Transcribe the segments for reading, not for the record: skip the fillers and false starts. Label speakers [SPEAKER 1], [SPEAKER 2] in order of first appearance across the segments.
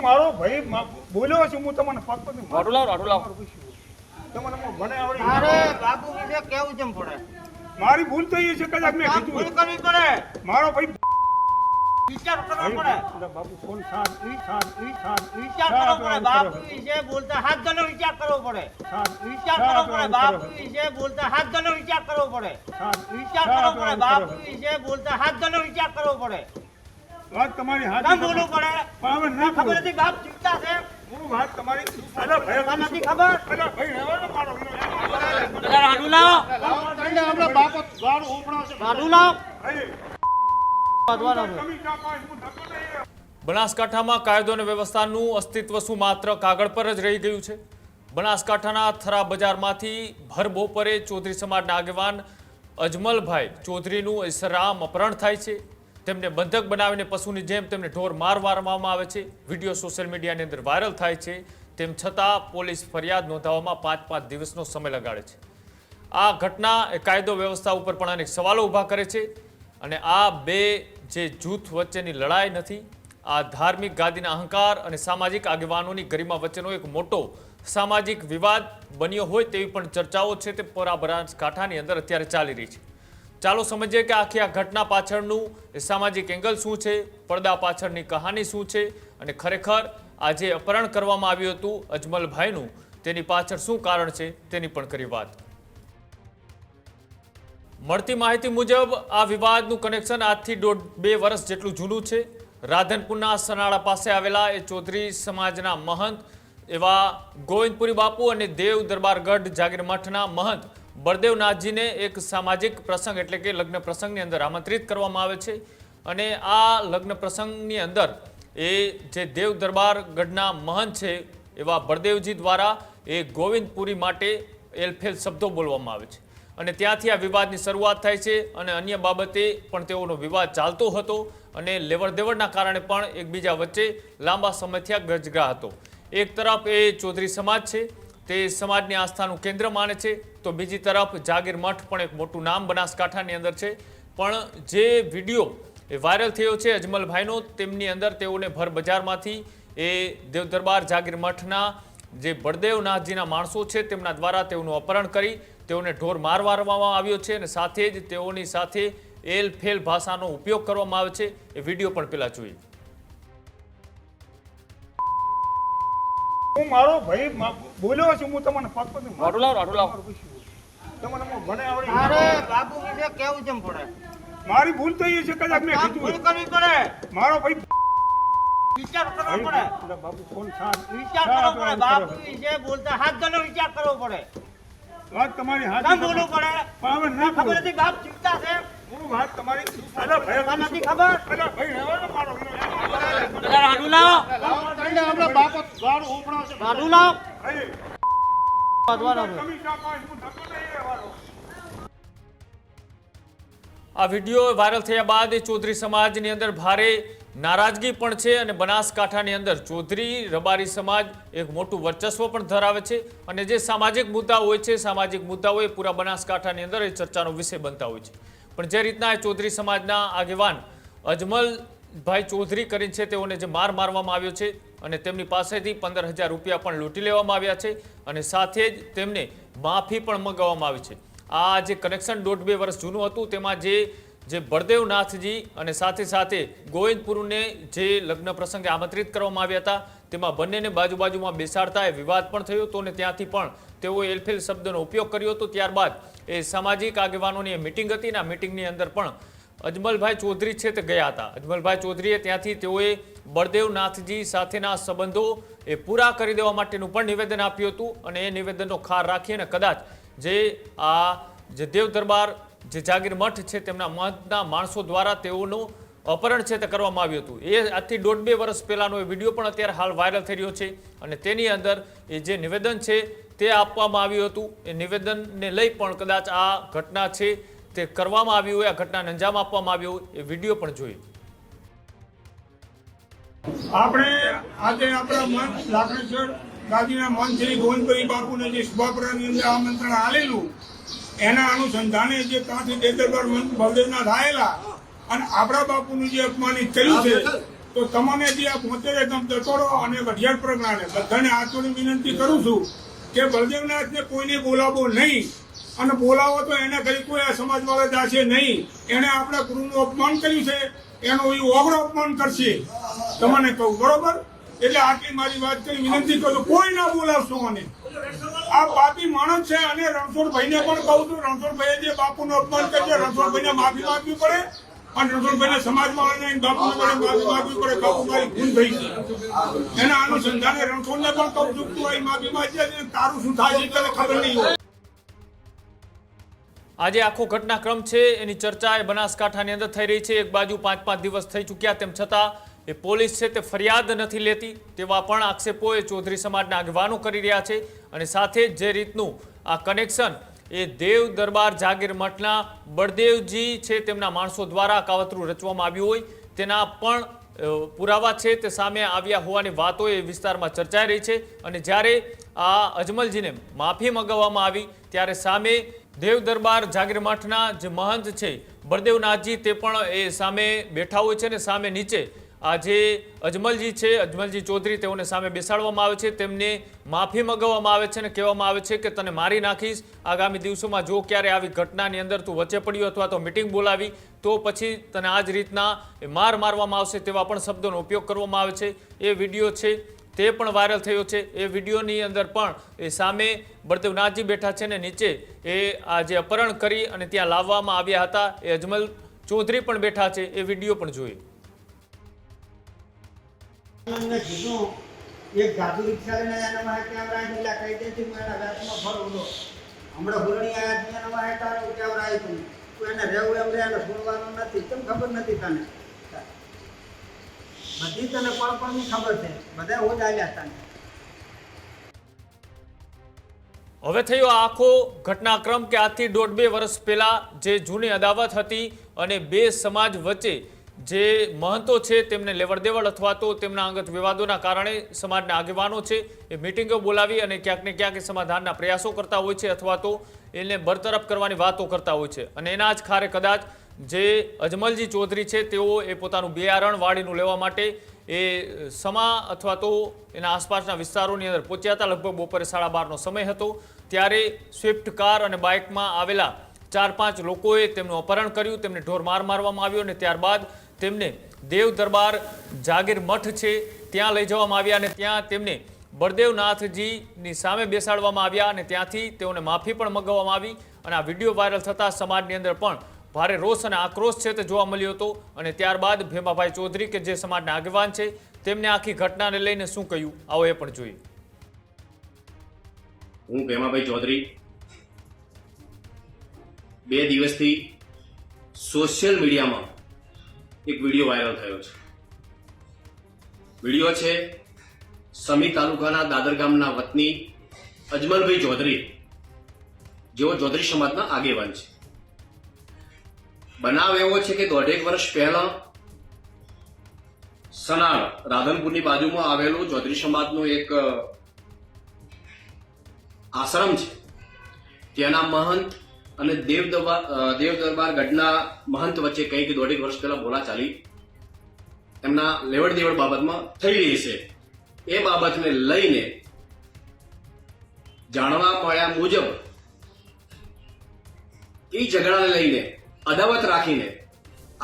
[SPEAKER 1] મારો ભાઈ બોલ્યો છું હું તમને ફક્ત
[SPEAKER 2] રાડુ લાવ
[SPEAKER 1] તમને મને આવડે
[SPEAKER 3] અરે બાપુ વિશે કેવું જેમ પડે
[SPEAKER 1] મારી ભૂલ થઈ છે કદાચ મેં
[SPEAKER 3] ભૂલ
[SPEAKER 1] કીધું
[SPEAKER 3] કરવી પડે
[SPEAKER 1] મારો ભાઈ
[SPEAKER 3] વિચાર કરવો પડે
[SPEAKER 1] બાપુ ફોન
[SPEAKER 3] વિચાર કરવો પડે બાપુ વિશે બોલતા હાથ ગણો વિચાર કરવો પડે વિચાર કરવો પડે બાપુ વિશે બોલતા હાથ ગણો વિચાર કરવો પડે વિચાર કરવો પડે બાપુ વિશે બોલતા હાથ ગણો વિચાર કરવો પડે
[SPEAKER 1] વાત તમારી હાથ
[SPEAKER 3] કેમ બોલવું પડે
[SPEAKER 1] પણ હવે ના
[SPEAKER 3] ખબર નથી બાપ ચિંતા છે
[SPEAKER 1] હું વાત તમારી અલા ભાઈ
[SPEAKER 3] નથી ખબર
[SPEAKER 1] અલા ભાઈ રહેવા દો મારો
[SPEAKER 3] રાડુ લાવો
[SPEAKER 1] આપણા બાપ ગાળ ઉપડો છે
[SPEAKER 3] રાડુ લાવો
[SPEAKER 2] બનાસકાંઠામાં કાયદો અને વ્યવસ્થાનું અસ્તિત્વ શું માત્ર કાગળ પર જ રહી ગયું છે? બનાસકાંઠાના થરા બજારમાંથી ભર બપોરે ચૌધરી સમાજના આગેવાન અજમલભાઈ ચૌધરીનું ઇસરામ અપહરણ થાય છે. તેમને બંધક બનાવીને પશુની જેમ તેમને ઢોર મારવામાં આવે છે. વિડીયો સોશિયલ મીડિયાની અંદર વાયરલ થાય છે. તેમ છતાં પોલીસ ફરિયાદ નોંધાવવામાં 5 દિવસનો સમય લગાડે છે. આ ઘટના એ કાયદો વ્યવસ્થા ઉપર પણ અનેક સવાલો ઊભા કરે છે. અને આ બે જે જૂથ વચ્ચેની લડાઈ નથી, આ ધાર્મિક ગાદીના અહંકાર અને સામાજિક આગેવાનોની ગરિમા વચ્ચેનો એક મોટો સામાજિક વિવાદ બન્યો હોય તેવી પણ ચર્ચાઓ છે તે પૂરા બનાસકાંઠાની અંદર અત્યારે ચાલી રહી છે. ચાલો સમજીએ કે આખી આ ઘટના પાછળનું એ સામાજિક એંગલ શું છે, પડદા પાછળની કહાની શું છે અને ખરેખર આ જે અપહરણ કરવામાં આવ્યું હતું અજમલભાઈનું તેની પાછળ શું કારણ છે તેની પણ કરી વાત. મળતી માહિતી મુજબ આ વિવાદનું કનેક્શન આજથી 1.5-2 વર્ષ જેટલું જૂનું છે. રાધનપુરના સનાળા પાસે આવેલા એ ચૌધરી સમાજના મહંત એવા ગોવિંદપુરી બાપુ અને દેવ દરબારગઢ જાગીર મઠના મહંત બળદેવનાથજીને એક સામાજિક પ્રસંગ એટલે કે લગ્ન પ્રસંગની અંદર આમંત્રિત કરવામાં આવે છે. અને આ લગ્ન પ્રસંગની અંદર એ જે દેવ દરબારગઢના મહંત છે એવા બળદેવજી દ્વારા એ ગોવિંદપુરી માટે એલફેલ શબ્દો બોલવામાં આવે છે. અને ત્યાંથી આ વિવાદની શરૂઆત થાય છે અને અન્ય બાબતે પણ તેઓનો વિવાદ ચાલતો હતો અને લેવડ દેવડના કારણે પણ એકબીજા વચ્ચે લાંબા સમયથી આ ગજગા હતો. એક તરફ એ ચૌધરી સમાજ છે, તે સમાજની આસ્થાનું કેન્દ્ર માને છે, તો બીજી તરફ જાગીર મઠ પણ એક મોટું નામ બનાસકાંઠાની અંદર છે. પણ જે વિડીયો એ વાયરલ થયો છે અજમલભાઈનો, તેમની અંદર તેઓને ભર બજારમાંથી એ દેવદરબાર જાગીર મઠના જે બળદેવનાથજીના માણસો છે તેમના દ્વારા તેઓનું અપહરણ કરી તેઓને ઢોર મારવામાં આવ્યો છે અને સાથે જ તેઓની સાથે એલ ફેલ ભાષાનો ઉપયોગ કરવામાં આવે છે. એ વિડીયો પણ પેલા જોઈએ.
[SPEAKER 1] હું મારો ભાઈ બોલ્યો છું હું તમને ફક્ત
[SPEAKER 2] રાડુ લાવ
[SPEAKER 1] તમને મને આવડે
[SPEAKER 3] અરે બાપુ વિશે કેવું જેમ પડે
[SPEAKER 1] મારી ભૂલ થઈ છે કદાચ મેં
[SPEAKER 3] ભૂલ
[SPEAKER 1] કીધું
[SPEAKER 3] કરવી પડે
[SPEAKER 1] મારો ભાઈ
[SPEAKER 3] વિચાર કરવો પડે
[SPEAKER 1] બાપુ ફોન
[SPEAKER 3] વિચાર કરવો પડે બાપુ વિશે બોલતા હાથ ગણો વિચાર કરવો પડે
[SPEAKER 1] વાત તમારી હાથ
[SPEAKER 3] કેમ બોલવું પડે
[SPEAKER 1] પણ હવે ના
[SPEAKER 3] ખબર નથી બાપ ચિંતા છે
[SPEAKER 1] હું વાત તમારી અલા ભાઈ
[SPEAKER 3] નથી ખબર
[SPEAKER 1] અલા ભાઈ રહેવા દો મારો
[SPEAKER 3] રાડુ લાવો
[SPEAKER 1] આપણા બાપ ગાળ ઉપડો છે
[SPEAKER 3] રાડુ લાવો
[SPEAKER 2] આ વિડીયો વાયરલ થયા બાદ એ ચૌધરી સમાજની અંદર ભારે નારાજગી પણ છે અને બનાસકાંઠાની અંદર ચૌધરી રબારી સમાજ એક મોટું વર્ચસ્વ પણ ધરાવે છે અને જે સામાજિક મુદ્દા હોય છે, સામાજિક મુદ્દાઓ એ પૂરા બનાસકાંઠાની અંદર એ ચર્ચાનો વિષય બનતા હોય છે. પણ જે રીતના એ ચૌધરી સમાજના આગેવાન અજમલભાઈ ચૌધરી કરીને છે તેઓને જે મારવામાં આવ્યો છે અને તેમની પાસેથી 15,000 રૂપિયા પણ લૂંટી લેવામાં આવ્યા છે અને સાથે જ તેમને માફી પણ મંગાવવામાં આવી છે. આ જે કનેક્શન 1.5-2 વર્ષ જૂનું હતું તેમાં જે બળદેવનાથજી અને સાથે ગોવિંદપુરને જે લગ્ન પ્રસંગે આમંત્રિત કરવામાં આવ્યા હતા તેમાં બંનેને બાજુમાં બેસાડતા એ વિવાદ પણ થયો હતો અને ત્યાંથી પણ તેઓએ એલફેલ શબ્દનો ઉપયોગ કર્યો હતો. ત્યારબાદ એ સામાજિક આગેવાનોની મિટિંગ હતી અને આ મિટિંગની અંદર પણ અજમલભાઈ ચૌધરી છે તે ગયા હતા. અજમલભાઈ ચૌધરીએ ત્યાંથી તેઓએ બળદેવનાથજી સાથેના સંબંધો એ પૂરા કરી દેવા માટેનું પણ નિવેદન આપ્યું હતું અને એ નિવેદનનો ખાર રાખી અને કદાચ જે દેવ દરબાર જે જાગીર મઠ છે તેમના મઠના માણસો દ્વારા તેઓનું અપહરણ છે તે કરવામાં આવ્યું હતું. એ આજથી 1.5-2 વર્ષ પહેલાનો એ વિડીયો પણ અત્યારે હાલ વાયરલ થઈ રહ્યો છે અને તેની અંદર એ જે નિવેદન છે તે આપવામાં આવ્યું હતું. એ નિવેદનને લઈ પણ કદાચ આ ઘટના છે તે કરવામાં આવી હોય, આ ઘટનાને અંજામ આપવામાં આવ્યો હોય, એ વિડીયો પણ જોઈએ.
[SPEAKER 1] આપણે આજે આપણા મન લાકડેશ્વર ગાદીના મન શ્રી ગોવિંદપુરી બાપુને જે સભાપરાની અંદર આમંત્રણ આલેલું એના અનુસંધાને જે ત્યાંથી દેવદરબાર બળદેવનાથ આવેલા અને આપણા બાપુનું જે અપમાનિત કર્યું છે તો તમને જે આ 75 દતોડો અને વઢિયાર પ્રજ્ઞાને બધાને હાથ જોડી વિનંતી કરું છું કે બળદેવનાથને કોઈને બોલાવો નહીં, અને બોલાવો તો એને કરી કોઈ આ સમાજવાળા જાશે નહીં. એને આપણા ગુરુનું અપમાન કર્યું છે, એનો એ ઓગળો અપમાન કરશે, તમને કહું, બરોબર? એટલે આટલી મારી વાત કરી વિનંતી કરું, કોઈ ના બોલાવશો મને. આ પાપી માણસ છે. અને રણછોડભાઈને પણ કહું છું, રણછોડભાઈએ જે બાપુનું અપમાન કર્યું છે, રણછોડભાઈને માફી માંગવી પડે, અને રણછોડભાઈને સમાજવાળાને બાપુને માફી માંગવી પડે. બાપુ મારી ભૂલ થઈ છે. એના અનુસંધાને રણછોડને પણ કહું છું, તું અહીં માફી માંગજે, તારું શું થાય છે તને ખબર નહીં હોય.
[SPEAKER 2] આજે આખો ઘટનાક્રમ છે એની ચર્ચા એ બનાસકાંઠાની અંદર થઈ રહી છે. એક બાજુ 5-5 દિવસ થઈ ચૂક્યા, તેમ છતાં એ પોલીસ છે તે ફરિયાદ નથી લેતી તેવા પણ આક્ષેપો એ ચૌધરી સમાજના આગેવાનો કરી રહ્યા છે. અને સાથે જ જે રીતનું આ કનેક્શન એ દેવ દરબાર જાગીર મઠના બળદેવજી છે તેમના માણસો દ્વારા કાવતરું રચવામાં આવ્યું હોય તેના પણ પુરાવા છે તે સામે આવ્યા હોવાની વાતો એ વિસ્તારમાં ચર્ચાઈ રહી છે. અને જ્યારે આ અજમલજીને માફી મંગાવવામાં આવી ત્યારે સામે દેવ દરબાર જાગીર મઠના જે મહંત છે બળદેવનાથજી તે પણ એ સામે બેઠા હોય છે અને સામે નીચે આ જે અજમલજી છે, અજમલજી ચૌધરી, તેઓને સામે બેસાડવામાં આવે છે, તેમને માફી મંગાવવામાં આવે છે અને કહેવામાં આવે છે કે તને મારી નાખીશ. આગામી દિવસોમાં જો ક્યારે આવી ઘટનાની અંદર તું વચ્ચે પડ્યો અથવા તો મિટિંગ બોલાવી તો પછી તને આ જ રીતના માર મારવામાં આવશે, તેવા પણ શબ્દોનો ઉપયોગ કરવામાં આવે છે. એ વિડીયો છે તે પણ વાયરલ થયો છે. એ વિડીયોની અંદર પણ એ સામે બળદેવનાથજી બેઠા છે ને નીચે એ આ જે અપહરણ કરી અને ત્યાં લાવવામાં આવ્યા હતા એ અજમલ ચૌધરી પણ બેઠા છે. એ વિડીયો પણ જોઈએ.
[SPEAKER 3] કીધું એક ગાડી રિક્ષા લઈને એના માં કેમેરા ઢીલા કહી દેતી હું એના વેતમાં ફરું લો હમણાં હુરણી આયા છે એના માં તારું કેમેરા આવ્યું તું એને રહેવું એમ રહે એને સુનવાનું નથી. કેમ ખબર નથી તને? બધી તને પણ ખબર છે, બધા હું જ આવ્યા તને.
[SPEAKER 2] હવે થયો આ આખો ઘટનાક્રમ કે આજથી 1.5-2 વર્ષ પહેલા જે જૂની અદાવત હતી અને બે સમાજ વચ્ચે જે મહંતો છે તેમને લેવડ દેવડ અથવા તો તેમના અંગત વિવાદોના કારણે સમાજના આગેવાનો છે એ મિટિંગો બોલાવી અને ક્યાંક ને ક્યાંક સમાધાનના પ્રયાસો કરતા હોય છે અથવા તો એને બરતરફ કરવાની વાતો કરતા હોય છે. અને એના જ ખારે કદાચ જે અજમલજી ચૌધરી છે તેઓ એ પોતાનું બિયારણ વાડીનું લેવા માટે એ સમા અથવા તો એના આસપાસના વિસ્તારોની અંદર પહોંચ્યા હતા. લગભગ બપોરે 12:30નો સમય હતો. ત્યારે સ્વિફ્ટ કાર અને બાઇકમાં આવેલા 4-5 લોકોએ તેમનું અપહરણ કર્યું, તેમને ઢોર માર મારવામાં આવ્યો અને ત્યારબાદ તેમને દેવ દરબાર જાગીર મઠ છે ત્યાં લઈ જવામાં આવ્યા અને ત્યાં તેમને બળદેવનાથજીની સામે બેસાડવામાં આવ્યા અને ત્યાંથી તેઓને માફી પણ મંગાવવામાં આવી. અને આ વિડીયો વાયરલ થતાં સમાજની અંદર પણ ભારે રોષ અને આક્રોશ છે તે જોવા મળ્યો હતો. અને ત્યારબાદ ભીમાભાઈ ચૌધરી કે જે સમાજના આગેવાન છે તેમને આખી ઘટનાને લઈને શું કહ્યું આવો એ પણ જોઈએ.
[SPEAKER 4] હું ભીમાભાઈ ચૌધરી 2 દિવસથી સોશિયલ મીડિયામાં એક વિડીયો વાયરલ થયો છે. વિડીયો છે સમી તાલુકાના દાદર ગામના વતની અજમલભાઈ ચૌધરી, જેઓ ચૌધરી સમાજના આગેવાન છે. બનાવ એવો છે કે 1.5 વર્ષ પહેલા સનાળ રાધનપુરની બાજુમાં આવેલું ચૌધરી સમાજનું એક આશ્રમ છે. ત્યાંના મહંત અને દેવ દરબાર ગઢના મહંત વચ્ચે કંઈક 1.5 વર્ષ પહેલા બોલાચાલી એમના લેવડ દેવડ બાબતમાં થઈ રહી છે. એ બાબતને લઈને જાણવા મળ્યા મુજબ એ ઝઘડાને લઈને અદાવત રાખીને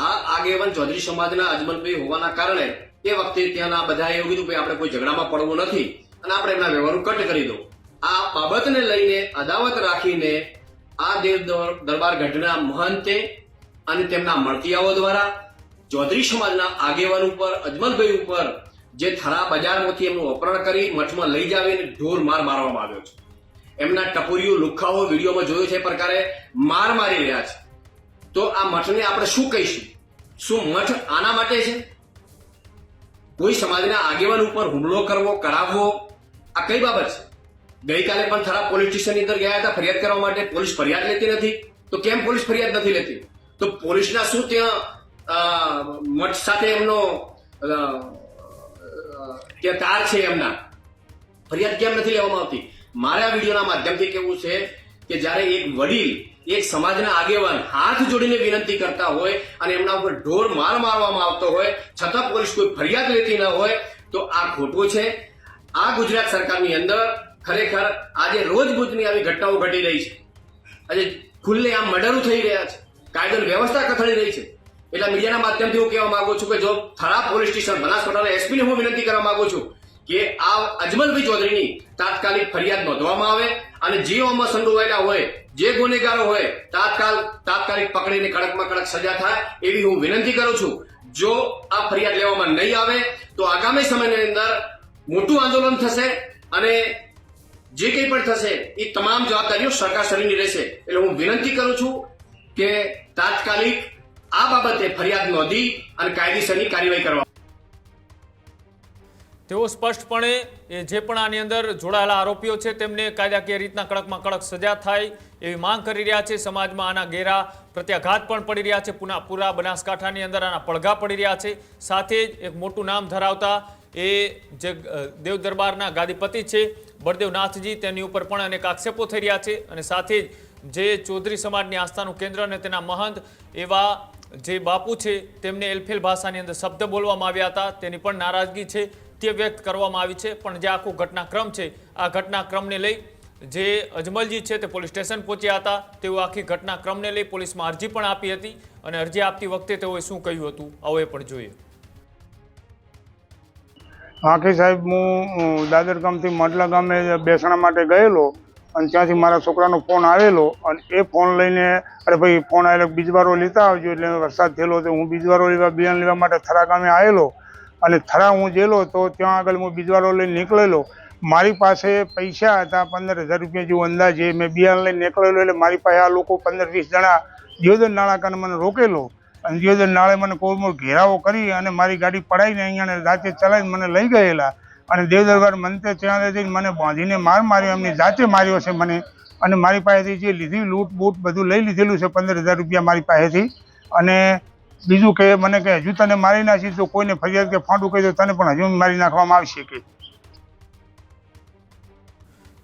[SPEAKER 4] આ આગેવાન ચૌધરી સમાજના અજમલભાઈ હોવાના કારણે એ વખતે ત્યાંના બધાએ એવું કીધું કે આપણે કોઈ ઝઘડામાં પડવું નથી અને આપણે એમના વ્યવહારો કટ કરી દો. આ બાબતને લઈને અદાવત રાખીને આ દેવ દરબાર ગઢના મહંતે અને તેમના મળતિયાઓ દ્વારા ચૌધરી સમાજના આગેવાન ઉપર અજમલભાઈ ઉપર જે થરા બજારમાંથી એમનું અપહરણ કરી મઠમાં લઈ જાવીને ઢોર માર મારવામાં આવ્યો છે. એમના ટપુરીઓ લુખાઓ વિડીયોમાં જોયો છે એ પ્રકારે માર મારી રહ્યા છે. તો આ મઠને આપણે શું કહીશું? શું મઠ આના માટે છે? કોઈ સમાજના આગેવાન ઉપર હુમલો કરવો, કરાવવો, આ કઈ બાબત છે? ગઈકાલે પણ થરા પોલીસ સ્ટેશનની અંદર ગયા હતા ફરિયાદ કરવા માટે. પોલીસ ફરિયાદ લેતી નથી. તો કેમ પોલીસ ફરિયાદ નથી લેતી? તો પોલીસના શું ત્યાં મઠ સાથે એમનો ત્યાં તાર છે? એમના ફરિયાદ કેમ નથી લેવામાં આવતી? મારા વિડીયોના માધ્યમથી કેવું છે કે જ્યારે એક વડીલ એક સમાજના આગેવાન હાથ જોડીને વિનંતી કરતા હોય અને એમના ઉપર ઢોર માર મારવામાં આવતો હોય છતાં પોલીસ કોઈ ફરિયાદ લેતી ન હોય તો આ ખોટું છે. આ ગુજરાત સરકારની અંદર ખરેખર આજે રોજબરોજની આવી ઘટનાઓ ઘટી રહી છે. આજે ખુલ્લે આમ મર્ડરો થઈ રહ્યા છે, કાયદો વ્યવસ્થા કથળી રહી છે. એટલે મીડિયાના માધ્યમથી હું કહેવા માંગુ છું કે જો થરાદ પોલીસ સ્ટેશન બનાસકાંઠાના એસપીને હું વિનંતી કરવા માંગુ છું કે આ અજમલભાઈ ચૌધરીની તાત્કાલિક ફરિયાદ નોંધવામાં આવે અને જે આમાં સંડોવાયેલા હોય, જે ગુનેગારો હોય તાત્કાલિક પકડીને કડકમાં કડક સજા થાય એવી હું વિનંતી કરું છું. જો આ ફરિયાદ લેવામાં નહીં આવે તો આગામી સમયની અંદર મોટું આંદોલન થશે અને જે કંઈ પણ થશે એ તમામ જવાબદારીઓ સરકારશ્રીની રહેશે. એટલે હું વિનંતી કરું છું કે તાત્કાલિક આ બાબતે ફરિયાદ નોંધી અને કાયદેસરની કાર્યવાહી કરવા.
[SPEAKER 2] તેઓ સ્પષ્ટપણે જે પણ આની અંદર જોડાયેલા આરોપીઓ છે તેમને કાયદાકીય રીતના કડકમાં કડક સજા થાય એવી માંગ કરી રહ્યા છે. સમાજમાં આના ઘેરા પ્રત્યાઘાત પણ પડી રહ્યા છે. પૂરા બનાસકાંઠાની અંદર આના પડઘા પડી રહ્યા છે. સાથે જ એક મોટું નામ ધરાવતા એ જે દેવ દરબારના ગાદીપતિ છે બળદેવનાથજી, તેની ઉપર પણ અનેક આક્ષેપો થઈ રહ્યા છે. અને સાથે જ જે ચૌધરી સમાજની આસ્થાનું કેન્દ્ર અને તેના મહંત એવા જે બાપુ છે તેમને એલફેલ ભાષાની અંદર શબ્દ બોલવામાં આવ્યા હતા, તેની પણ નારાજગી છે તે વ્યક્ત કરવામાં આવી છે. પણ જે આખો ઘટનાક્રમ છે આ ઘટનાક્રમને લઈ જે અજમલજી છે તે પોલીસ સ્ટેશન પહોંચ્યા હતા. તેઓ આખી ઘટનાક્રમને લઈ પોલીસમાં અરજી પણ આપી હતી અને અરજી આપતી વખતે તેઓએ શું કહ્યું હતું આવો એ પણ જોઈએ.
[SPEAKER 5] હાકી સાહેબ, હું દાદર ગામથી મડલા ગામે બેસણા માટે ગયેલો અને ત્યાંથી મારા છોકરાનો ફોન આવેલો અને એ ફોન લઈને અરે ભાઈ ફોન આવેલો બીજવારો લેતા આવજો. એટલે વરસાદ થયેલો તો હું બીજવારો બિયારણ લેવા માટે થરા ગામે આવેલો અને થરા હું ગયેલો તો ત્યાં આગળ હું બીજવારો લઈને નીકળેલો. મારી પાસે પૈસા હતા 15,000 રૂપિયા જેવું અંદાજે. મેં બિયારણ લઈને નીકળેલો એટલે મારી પાસે આ લોકો 15-20 જણા દિયોદર નાળા કાને મને રોકેલો અને દિયોદર નાળે મને કોરમોર ઘેરાવો કરી અને મારી ગાડી પડાવીને અહીંયા રાતે ચલાવીને મને લઈ ગયેલા અને દેવદરબાર મંત્રે ત્યાં જઈને મને બાંધીને માર માર્યો. એમની જાતે માર્યો છે મને અને મારી પાસેથી જે લીધી લૂંટ બૂટ બધું લઈ લીધેલું છે 15,000 રૂપિયા મારી પાસેથી. અને બીજું કે મને કે હજુ તને મારી નાખી તો કોઈને ફરિયાદ કે ફાંડું કહી દો તને પણ હજુ મારી નાખવામાં આવશે કે.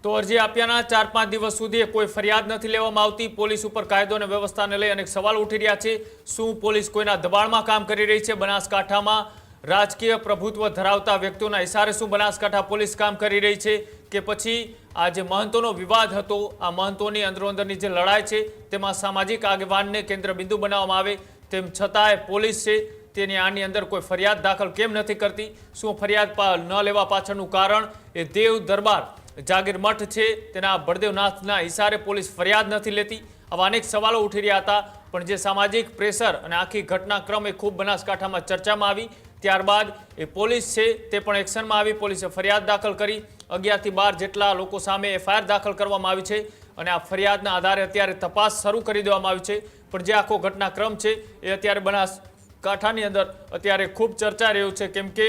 [SPEAKER 2] તો અરજી આપ્યાના 4-5 દિવસ સુધી કોઈ ફરિયાદ નથી લેવામાં આવતી. પોલીસ ઉપર કાયદો અને વ્યવસ્થાને લઈ અનેક સવાલ ઉઠી રહ્યા છે. શું પોલીસ કોઈના દબાણમાં કામ કરી રહી છે? બનાસકાંઠામાં રાજકીય પ્રભુત્વ ધરાવતા વ્યક્તિઓના ઇશારે શું બનાસકાંઠા પોલીસ કામ કરી રહી છે કે પછી આ જે મહંતોનો વિવાદ હતો આ મહંતોની અંદરોઅંદરની જે લડાઈ છે તેમાં સામાજિક આગેવાનને કેન્દ્ર બિંદુ બનાવવામાં આવે તેમ છતાંય પોલીસ છે તેની આની અંદર કોઈ ફરિયાદ દાખલ કેમ નથી કરતી? શું ફરિયાદ ન લેવા પાછળનું કારણ એ દેવ દરબાર જાગીર મઠ છે તેના બળદેવનાથના ઇશારે પોલીસ ફરિયાદ નથી લેતી? આવા અનેક સવાલો ઉઠી રહ્યા હતા. પણ જે સામાજિક પ્રેશર અને આખી ઘટનાક્રમ એ ખૂબ બનાસકાંઠામાં ચર્ચામાં આવી. ત્યારબાદ એ પોલીસ છે તે પણ એક્શનમાં આવી. પોલીસે ફરિયાદ દાખલ કરી 11 થી 12 જેટલા લોકો સામે એફઆઈઆર દાખલ કરવામાં આવી છે અને આ ફરિયાદના આધારે અત્યારે તપાસ શરૂ કરી દેવામાં આવી છે. પણ જે આખો ઘટનાક્રમ છે એ અત્યારે બનાસકાંઠાની અંદર અત્યારે ખૂબ ચર્ચા રહ્યું છે. કેમ કે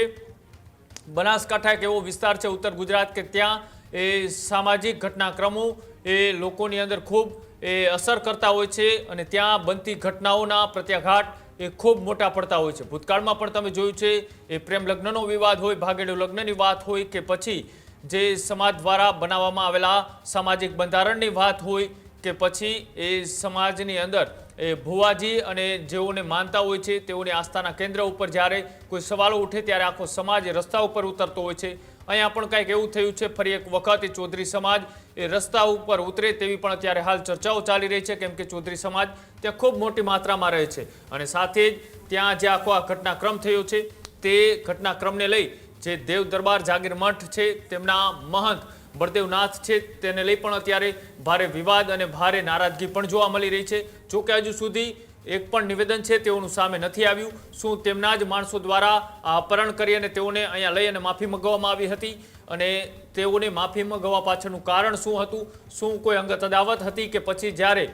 [SPEAKER 2] બનાસકાંઠા એક એવો વિસ્તાર છે ઉત્તર ગુજરાત કે ત્યાં એ સામાજિક ઘટનાક્રમો એ લોકોની અંદર ખૂબ એ અસર કરતા હોય છે અને ત્યાં બનતી ઘટનાઓના પ્રત્યાઘાત એ ખૂબ મોટા પડતા હોય છે. ભૂતકાળમાં પણ તમે જોયું છે એ પ્રેમ લગ્નનો વિવાદ હોય, ભાગેડુ લગ્નની વાત હોય કે પછી જે સમાજ દ્વારા બનાવવામાં આવેલા સામાજિક બંધારણની વાત હોય કે પછી એ સમાજની અંદર એ ભુવાજી અને જેઓને માનતા હોય છે તેઓની આસ્થાના કેન્દ્ર ઉપર જ્યારે કોઈ સવાલો ઉઠે ત્યારે આખો સમાજ રસ્તા ઉપર ઉતરતો હોય છે. અહીંયા પણ કંઈક એવું થયું છે. ફરી એક વખત એ ચૌધરી સમાજ એ રસ્તા ઉપર ઉતરે તેવી પણ અત્યારે હાલ ચર્ચાઓ ચાલી રહી છે. કેમ કે ચૌધરી સમાજ ત્યાં ખૂબ મોટી માત્રામાં રહે છે અને સાથે જ ત્યાં જે આખો આ ઘટનાક્રમ થયો છે તે ઘટનાક્રમને લઈ જે દેવ દરબાર જાગીર મઠ છે તેમના મહંત બળદેવનાથ છે તેને લઈ પણ અત્યારે ભારે વિવાદ અને ભારે નારાજગી પણ જોવા મળી રહી છે. જો કે હજુ સુધી એક પણ નિવેદન છે તેઓનું સામે નથી આવ્યું. શું તેમના જ માણસો દ્વારા આ અપહરણ કરી અને તેઓને અહીંયા લઈ અને માફી મંગાવવામાં આવી હતી અને તેઓને માફી મંગાવવા પાછળનું કારણ શું હતું? શું કોઈ અંગત અદાવત હતી કે પછી જ્યારે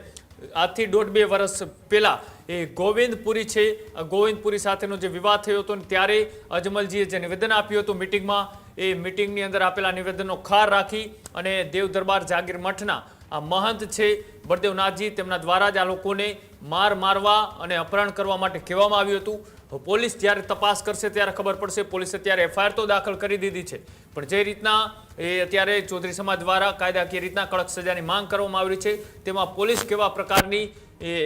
[SPEAKER 2] આજથી 1.5-2 વર્ષ પહેલાં એ ગોવિંદપુરી છે ગોવિંદપુરી સાથેનો જે વિવાદ થયો હતો ત્યારે અજમલજીએ જે નિવેદન આપ્યું હતું મિટિંગમાં એ મિટિંગની અંદર આપેલા નિવેદનનો ખાર રાખી અને દેવ દરબાર જાગીર મઠના આ મહંત છે બળદેવનાથજી તેમના દ્વારા જ આ લોકોને મારવા અને અપહરણ કરવા માટે કહેવામાં આવ્યું હતું પોલીસ જ્યારે તપાસ કરશે ત્યારે ખબર પડશે. પોલીસે ત્યારે એફઆઈઆર તો દાખલ કરી દીધી છે, પણ જે રીતના એ અત્યારે ચૌધરી સમાજ દ્વારા કાયદાકીય રીતના કડક સજાની માંગ કરવામાં આવી છે, તેમાં પોલીસ કેવા પ્રકારની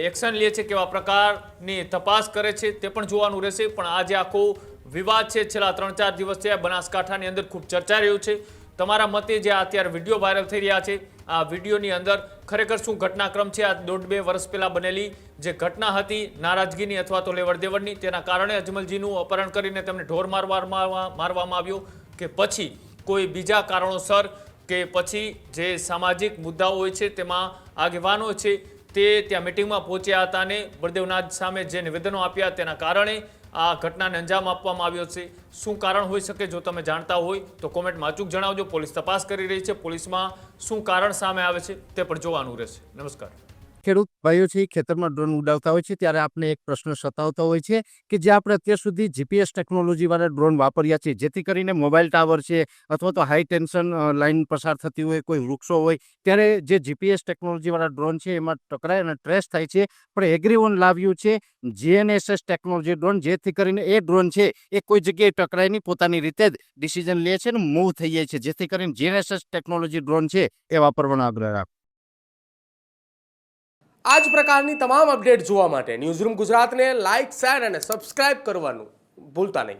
[SPEAKER 2] એક્શન લે છે, કેવા પ્રકારની તપાસ કરે છે તે પણ જોવાનું રહેશે. પણ આ જે આખો વિવાદ છે છેલ્લા 3-4 દિવસથી બનાસકાંઠાની અંદર ખૂબ ચર્ચા રહ્યું છે. તમારા મતે જે અત્યારે વિડીયો વાયરલ થઈ રહ્યા છે, આ વિડીયોની અંદર ખરેખર શું ઘટનાક્રમ છે? આ 1.5-2 વર્ષ પહેલા બનેલી જે ઘટના હતી નારાજગીની અથવા તો લેવડ દેવડની, તેના કારણે અજમલજીનું અપહરણ કરીને તેમને ઢોર મારવામાં આવ્યો, કે પછી કોઈ બીજા કારણોસર, કે પછી જે સામાજિક મુદ્દાઓ હોય છે તેમાં આગેવાનો છે તે ત્યાં મિટિંગમાં પહોંચ્યા હતા અને બળદેવનાથ સામે જે નિવેદનો આપ્યા તેના કારણે આ ઘટનાને અંજામ આપવામાં આવ્યો છે. શું કારણ હોઈ શકે? જો તમે જાણતા હોય તો કોમેન્ટમાં અચૂક જણાવજો. પોલીસ તપાસ કરી રહી છે, પોલીસમાં શું કારણ સામે આવે છે તે પણ જોવાનું રહેશે. નમસ્કાર.
[SPEAKER 6] ખેડૂત ભાઈઓ છે ખેતરમાં ડ્રોન ઉડાવતા હોય છે ત્યારે આપણે એક પ્રશ્ન સતાવતો હોય છે કે જે આપણે અત્યાર સુધી જીપીએસ ટેકનોલોજી વાળા ડ્રોન વાપર્યા છે, જેથી કરીને મોબાઈલ ટાવર છે અથવા તો હાઈ ટેન્શન લાઇન પસાર થતી હોય, કોઈ વૃક્ષો હોય, ત્યારે જે જીપીએસ ટેકનોલોજી વાળા ડ્રોન છે એમાં ટકરાય અને ટ્રેસ થાય છે. પણ એગ્રીવન લાવ્યું છે GNSS ટેકનોલોજી ડ્રોન, જેથી કરીને એ ડ્રોન છે એ કોઈ જગ્યાએ ટકરાય નહીં, પોતાની રીતે જ ડિસિઝન લે છે અને મૂવ થઈ જાય છે, જેથી કરીને GNSS ટેકનોલોજી ડ્રોન છે એ વાપરવાનો આગ્રહ રાખો.
[SPEAKER 7] આ જ પ્રકારની તમામ અપડેટ જોવા માટે ન્યૂઝરૂમ ગુજરાતને લાઇક, શેર અને સબસ્ક્રાઇબ કરવાનું ભૂલતા નહીં.